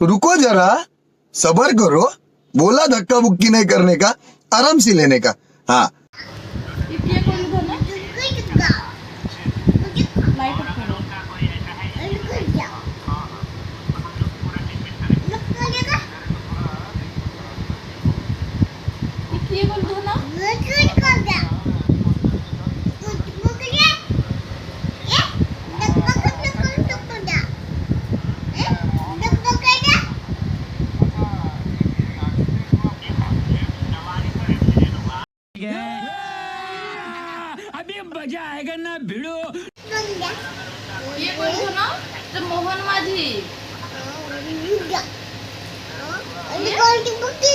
रुको जरा, सबर करो। बोला धक्का बुक्की नहीं करने का, आराम से लेने का। हाँ ये कौन था ना लाइट ऑफ करो ये कौन था ना अभी मजा आएगा ना भिड़ो। ये कौन था ना तो मोहन माझी Ini kalau dibuka,